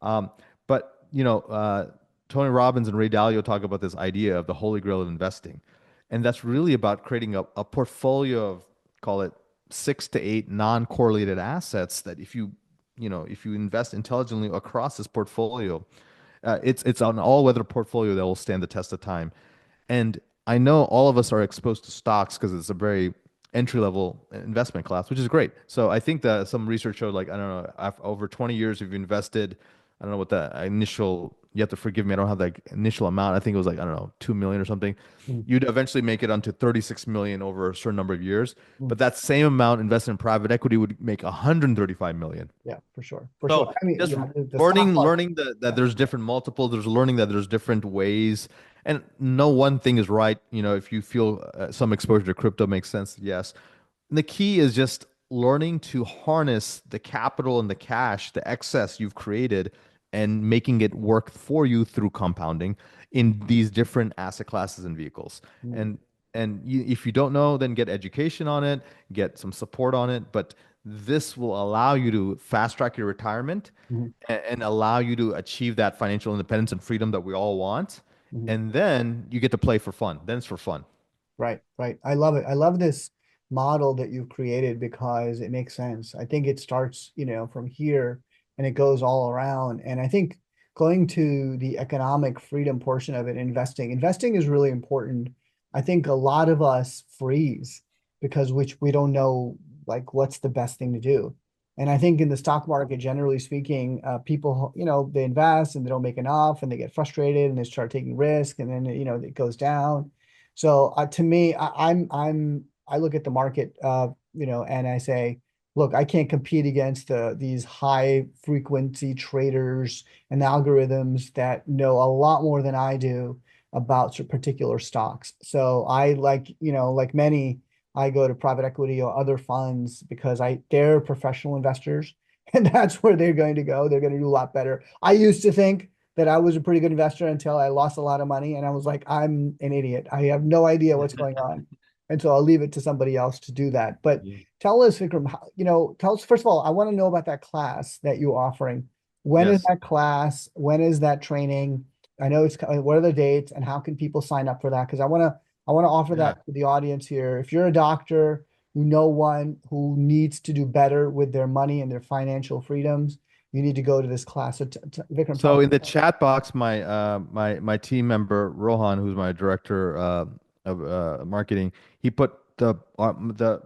Um, but Tony Robbins and Ray Dalio talk about this idea of the holy grail of investing, and that's really about creating a portfolio of, call it, 6 to 8 non-correlated assets that if you invest intelligently across this portfolio, it's an all-weather portfolio that will stand the test of time. And I know all of us are exposed to stocks because it's a very entry-level investment class, which is great. So I think that some research showed, like, I don't know, over 20 years, if you invested, I don't know what the initial, you have to forgive me, I don't have the initial amount. I think it was like, I don't know, 2 million or something. Hmm. You'd eventually make it onto 36 million over a certain number of years. Hmm. But that same amount invested in private equity would make 135 million. Yeah, for sure. For sure. So I mean, just yeah, the stock learning, market. learning that Yeah. there's different multiples, there's learning that there's different ways, and no one thing is right. If you feel some exposure to crypto makes sense, yes. And the key is just learning to harness the capital and the cash, the excess you've created, and making it work for you through compounding in these different asset classes and vehicles. Mm. And if you don't know, then get education on it, get some support on it. But this will allow you to fast track your retirement Mhm. and allow you to achieve that financial independence and freedom that we all want. Mhm. And then you get to play for fun. Then it's for fun. Right, right. I love it. I love this model that you've created because it makes sense. I think it starts, from here and it goes all around. And I think going to the economic freedom portion of it, investing is really important. I think a lot of us freeze because which we don't know like what's the best thing to do. And I think in the stock market, generally speaking, people, they invest and they don't make enough and they get frustrated and they start taking risk and then, it goes down. So to me, I look at the market, and I say, look, I can't compete against these high frequency traders and algorithms that know a lot more than I do about particular stocks. So I like many, I go to private equity or other funds because they're professional investors, and that's where they're going to go. They're going to do a lot better. I used to think that I was a pretty good investor until I lost a lot of money and I was like, I'm an idiot. I have no idea what's going on. And so I'll leave it to somebody else to do that. But Yeah. tell us, Vikram, tell us, first of all, I want to know about that class that you're offering. When is Yes. that class? When is that training? I know what are the dates and how can people sign up for that? Because I want to offer Yeah. that to the audience here. If you're a doctor, you know one who needs to do better with their money and their financial freedoms, you need to go to this class. So, Vikram, tell So us. in the chat box, my team member Rohan, who's my director of marketing, he put the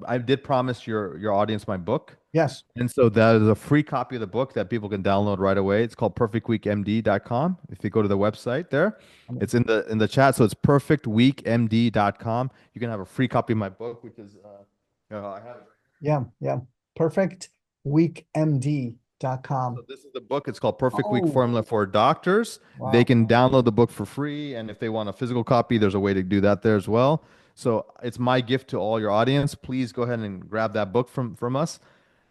I did promise your audience my book, Yes. and so that is a free copy of the book that people can download right away. It's called perfectweekmd.com. If you go to the website there, it's in the chat. So it's perfectweekmd.com. You can have a free copy of my book, which is I have it. Yeah. Yeah. Perfectweekmd.com. So this is the book. It's called Perfect Week Oh, Formula for Doctors. They wow. can download the book for free, and if they want a physical copy, there's a way to do that there as well. So it's my gift to all your audience. Please go ahead and grab that book from us.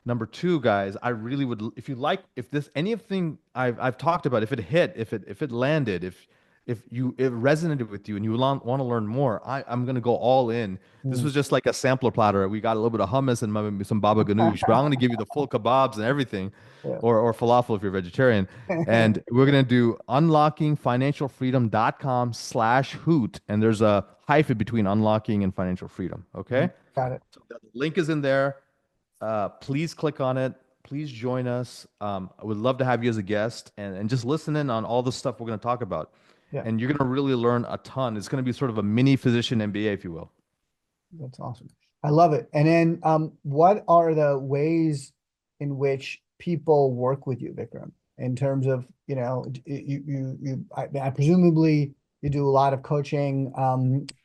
Number two, guys, I really would, if you like, if this anything I've talked about, if it hit, if it landed, if it resonated with you and you want to learn more, I'm gonna go all in. This Mm. was just like a sampler platter. We got a little bit of hummus and maybe some baba ganoush, but I'm gonna give you the full kebabs and everything, Yeah. or falafel if you're vegetarian. And we're gonna do unlockingfinancialfreedom.com/hoot, and there's a hyphen between unlocking and financial freedom. Okay, Got it. so the link is in there. Please click on it. Please join us. I would love to have you as a guest and just listen in on all the stuff we're going to talk about. Yeah. And you're going to really learn a ton. It's going to be sort of a mini physician MBA, if you will. That's awesome. I love it. And then, what are the ways in which people work with you, Vikram, in terms of, I presumably you do a lot of coaching,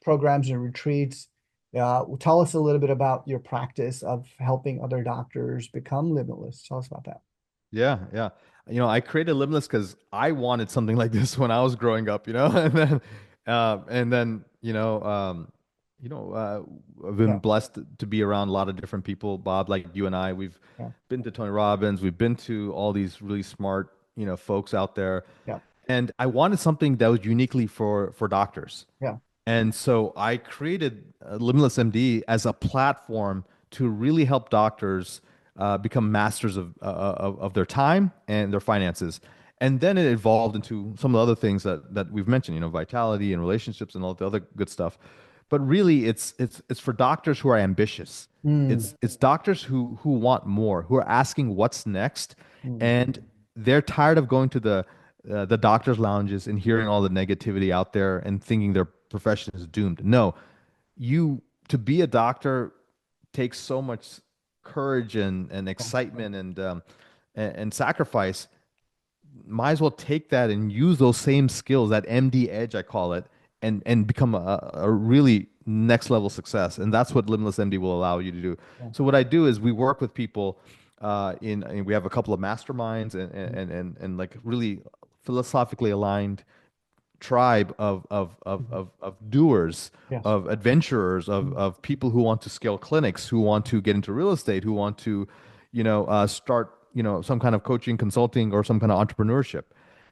programs and retreats. Tell us a little bit about your practice of helping other doctors become limitless. Tell us about that. Yeah, yeah. I created Limitless because I wanted something like this when I was growing up, and then, I've been Yeah. blessed to be around a lot of different people, Bob, like you and I. We've Yeah. been to Tony Robbins, we've been to all these really smart, folks out there. Yeah. And I wanted something that was uniquely for doctors. Yeah. And so I created Limitless MD as a platform to really help doctors become masters of their time and their finances. And then it evolved into some of the other things that we've mentioned, vitality and relationships and all the other good stuff. But really, it's for doctors who are ambitious. Mm, It's doctors who want more, who are asking what's next, mm, and they're tired of going to the doctors' lounges and hearing all the negativity out there and thinking their profession is doomed. No, you to be a doctor takes so much courage and yeah, excitement and sacrifice. Might as well take that and use those same skills, that MD edge, I call it, and become a really next level success. And that's what Limitless MD will allow you to do. yeah. So what I do is we work with people and we have a couple of masterminds Mm, and like really philosophically aligned tribe mhm. of doers, Yes. of adventurers, Mm, of people who want to scale clinics, who want to get into real estate, who want to, start, some kind of coaching, consulting, or some kind of entrepreneurship.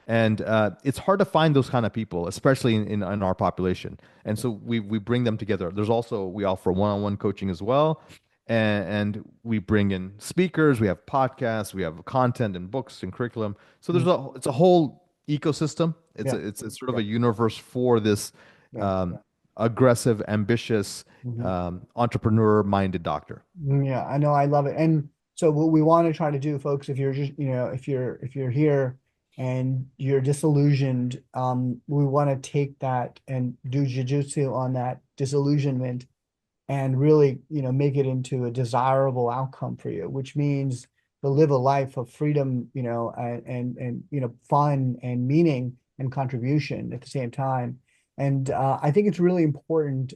And it's hard to find those kind of people, especially in our population. And so we bring them together. There's also we offer one-on-one coaching as well, and we bring in speakers. We have podcasts. We have content and books and curriculum. So mm, it's a whole ecosystem. yeah. It's sort of Yeah. a universe for this Yeah. um, aggressive, ambitious, Mhm. entrepreneur-minded doctor. Yeah, I know, I love it. And so what we want to try to do, folks, if you're just, if you're here and you're disillusioned, we want to take that and do jujitsu on that disillusionment and really, make it into a desirable outcome for you, which means to live a life of freedom, and fun and meaning and contribution at the same time. And I think it's really important.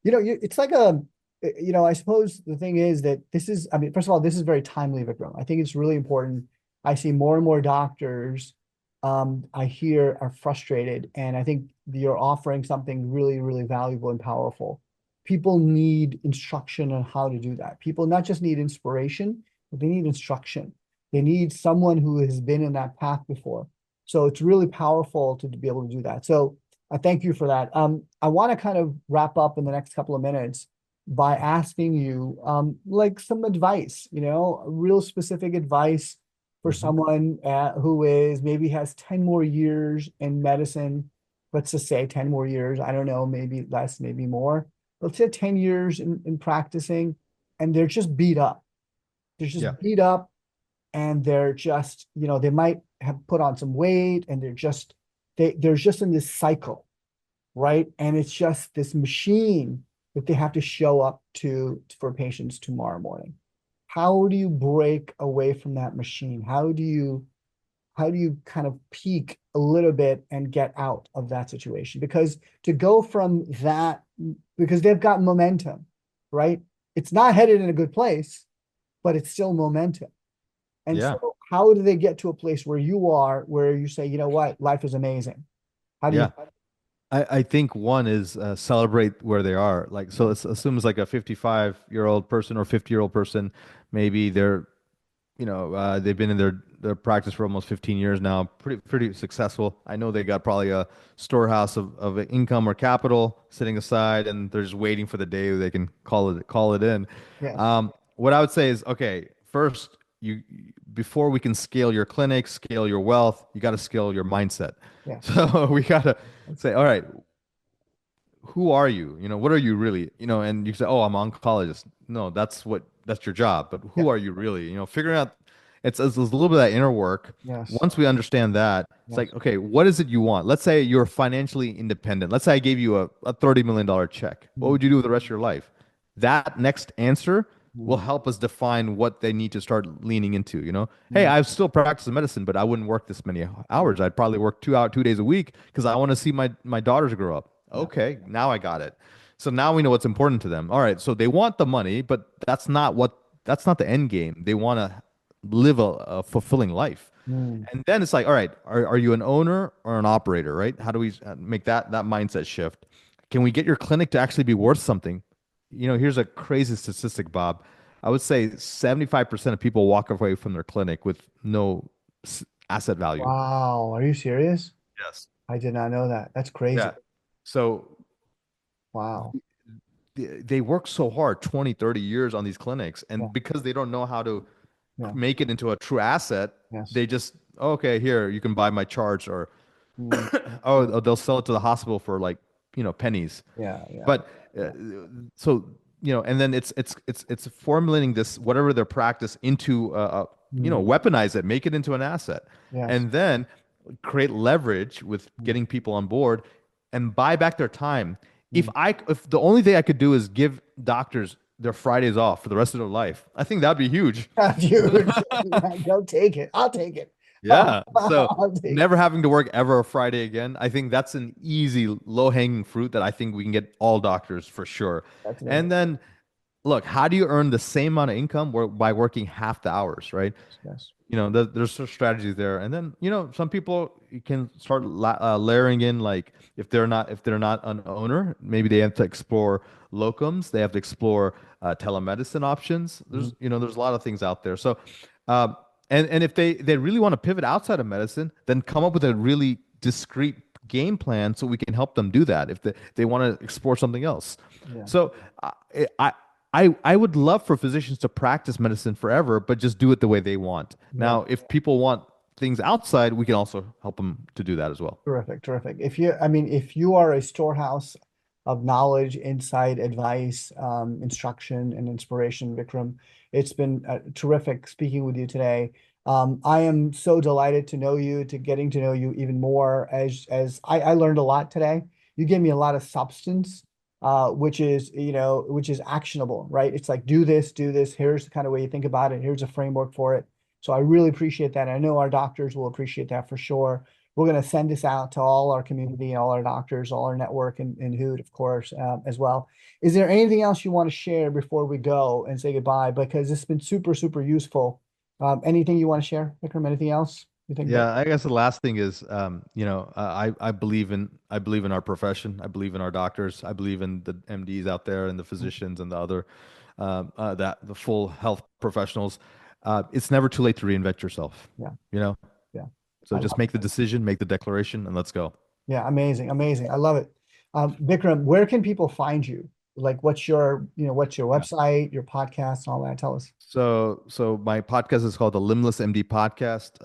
It's like I suppose the thing is that this is, I mean, first of all, this is very timely, Vikram. I think it's really important. I see more and more doctors, I hear are frustrated, and I think you're offering something really, really valuable and powerful. People need instruction on how to do that. People not just need inspiration, but they need instruction. They need someone who has been in that path before. So it's really powerful to be able to do that. So I thank you for that. I want to kind of wrap up in the next couple of minutes by asking you, like some advice, real specific advice for Mhm. someone who is maybe has 10 more years in medicine. Let's just say 10 more years. I don't know, maybe less, maybe more. Let's say 10 years in practicing, and they're just beat up. They're Yeah. just beat up, and they're just, they might have put on some weight, and they're just in this cycle, right? And it's just this machine that they have to show up to for patients tomorrow morning. How do you break away from that machine? How do you kind of peak a little bit and get out of that situation? Because to go from that, because they've got momentum, right? It's not headed in a good place, but it's still momentum. And Yeah. so how do they get to a place where you are, where you say, you know what, life is amazing? How do you? Yeah. I think one is celebrate where they are. Like, so let's assume it's like a 55-year-old person or 50-year-old person. Maybe they've been in their practice for almost 15 years now, pretty successful. I know they got probably a storehouse of income or capital sitting aside, and they're just waiting for the day they can call it in. Yes, What I would say is, okay, first, you before we can scale your clinic, scale your wealth, you got to scale your mindset. yes, So we got to say, all right, who are you? What are you really? And you say, oh, I'm an oncologist. No, that's your job. But yeah, who are you really? Figuring out it's a little bit of that inner work. yes, Once we understand that, it's like, yes, okay, what is it you want? Let's say you're financially independent. Let's say I gave you a $30 million check. What mm, would you do with the rest of your life? That next answer will mm, help us define what they need to start leaning into. Hey, mm, I've still practiced medicine, but I wouldn't work this many mm, hours. I'd probably work 2 days a week because I want to see my daughters grow up. yeah, Okay, now I got it. So now we know what's important to them. All right, so they want the money, but that's not the end game. They want to live a fulfilling life. mm, And then it's like, all right, are you an owner or an operator, right? How do we make that mindset shift? Can we get your clinic to actually be worth something? Here's a crazy statistic, Bob. I would say 75% of people walk away from their clinic with no asset value. wow, are you serious? Yes. I did not know that. That's crazy. Yeah. So Wow. they work so hard, 20, 30 years on these clinics, Yeah. and because they don't know how to Yeah. make it into a true asset, Yes. they just, okay, here, you can buy my charts, or Mm, oh, yeah. they'll sell it to the hospital for like, pennies. Yeah. Yeah. But uh, Yeah. so, and then it's formulating this, whatever their practice, into Mm, weaponize it, make it into an asset, yes. and then create leverage with Mm, getting people on board and buy back their time. mm. If the only thing I could do is give doctors their Fridays off for the rest of their life, I think that'd be huge. Dude, don't take it. I'll take it. Yeah. So I'll take it. never having to work ever a Friday again. I think that's an easy, low-hanging fruit that I think we can get all doctors for sure. That's amazing. And then look, how do you earn the same amount of income by working half the hours, right? Yes. There's sort of strategies there. And then, some people, you can start layering in, like, if they're not an owner, maybe they have to explore locums, they have to explore telemedicine options. Mhm. There's a lot of things out there. So, um, and if they really want to pivot outside of medicine, then come up with a really discrete game plan so we can help them do that if they want to explore something else. Yeah. So I, I I would love for physicians to practice medicine forever, but just do it the way they want. Yeah. Now, if people want things outside, we can also help them to do that as well. Terrific, terrific. If you are a storehouse of knowledge, insight, advice, instruction, and inspiration, Vikram, it's been terrific speaking with you today. I am so delighted to know you, to getting to know you even more. As I learned a lot today. You gave me a lot of substance, which is actionable, right? It's like do this, do this. Here's the kind of way you think about it. Here's a framework for it. So I really appreciate that. I know our doctors will appreciate that for sure. We're going to send this out to all our community, all our doctors, all our network, and Hoot, of course, as well. Is there anything else you want to share before we go and say goodbye? Because it's been super, super useful. Anything you want to share, Vikram? Anything else you think that? Yeah, I guess the last thing is, I believe in our profession. I believe in our doctors. I believe in the MDs out there and the physicians and the other, that the full health professionals. It's never too late to reinvent yourself. Yeah, You know, yeah. so I just love make the it. decision, make the declaration, and let's go. Yeah, amazing, amazing. I love it. Vikram, where can people find you? Like, what's your website, your podcast, all that? Tell us. So my podcast is called the Limbless MD Podcast.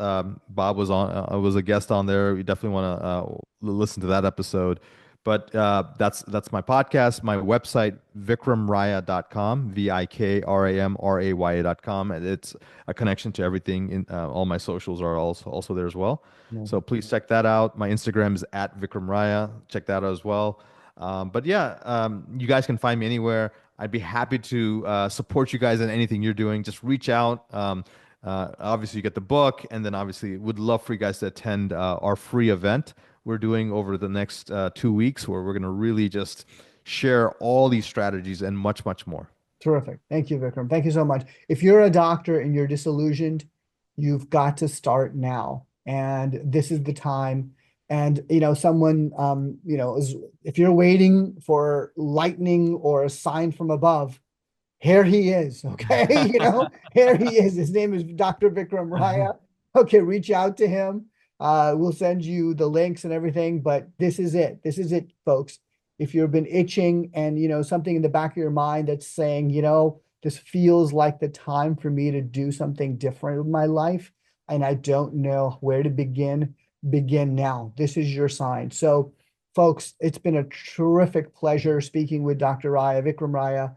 Bob was on, I was a guest on there. You definitely want to listen to that episode. But that's my podcast. My website, vikramraya.com, vikramraya.com. And it's a connection to everything. All my socials are also there as well. So Amazing. please check that out. My Instagram is at Vikram Raya. Check that out as well. But yeah, you guys can find me anywhere. I'd be happy to support you guys in anything you're doing. Just reach out. Obviously, you get the book, and then obviously, would love for you guys to attend our free event we're doing over the next 2 weeks, where we're going to really just share all these strategies and much, much more. Terrific. Thank you, Vikram. Thank you so much. If you're a doctor and you're disillusioned, you've got to start now. And this is the time. And someone is if you're waiting for lightning or a sign from above, here he is. Okay. Here he is. His name is Dr. Vikram Raya. Okay, reach out to him. We'll send you the links and everything, but this is it. This is it, folks. If you've been itching and something in the back of your mind that's saying, this feels like the time for me to do something different with my life, and I don't know where to begin now. This is your sign. So, folks, it's been a terrific pleasure speaking with Dr. Raya, Vikram Raya.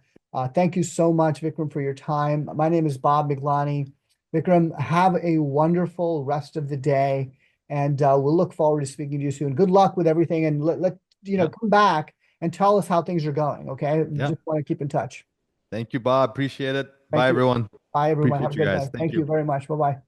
Thank you so much, Vikram, for your time. My name is Bob Miglani. Vikram, have a wonderful rest of the day, and we'll look forward to speaking to you soon. Good luck with everything, and let Yeah. come back and tell us how things are going. Okay, Yeah. just want to keep in touch. Thank you, Bob. Appreciate it. Bye, Thank you. everyone. Bye, everyone. Have Appreciate a you good guys. day. Thank Thank you you. very much. Bye bye.